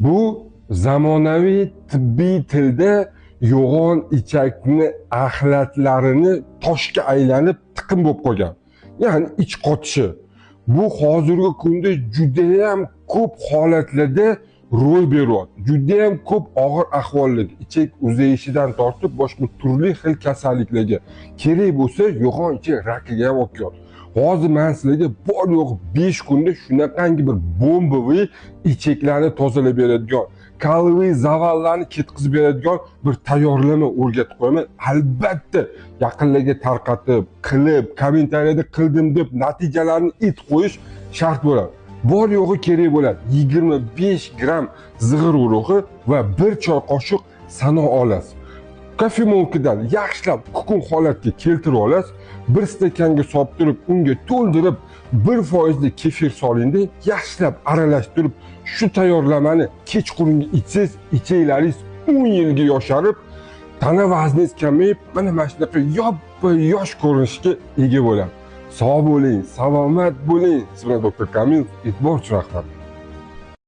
Bu zamonaviy tibbiy tilda yo'g'on ichakni axlatlarini toshga aylanib tiqin bo'lib qolgan. Ya'ni ich qotishi. Bu hozirgi kunda juda ham ko'p holatlarda ro'y beryapti. Juda ham ko'p og'ir ahvollarda ichak uzayishidan tortib boshqa turli xil kasalliklarga, kerak bo'lsa yo'g'on ichak rakiga ham olib keladi. Hozir men sizlarga bor yo'q 5 kunda shunaqangi bir bombaviy ichaklarni tozalab beradigan, kaloriy zavallarni ketkizib beradigan bir tayyorlama o'rgatib qo'yaman. Albatta yaqinlarga tarqatib, qilib, kommentariyada qildim deb natijalarni qo'yish shart bo'ladi. Bor yo'g'i kerak bo'ladi 25 gram zig'ir urug'i va 1 choy qoshiq sano olasiz. Kofe-molkadan yaxshilab kukun holatga keltirib olasiz. 1 stakanga solib turib, unga to'ldirib 1% kefir solingda yaxshilab aralashtirib, shu tayyorlamani kechqurungi ichsangiz, ichaklaringiz 10 yilga yosharib, tana vazningiz kamayib, mana shunaqa yosh ko'rinishga ega bo'ladi. Sog' bo'ling, salomat bo'ling. Siz bilan doktor Kamil, e'tibor uchun rahmat.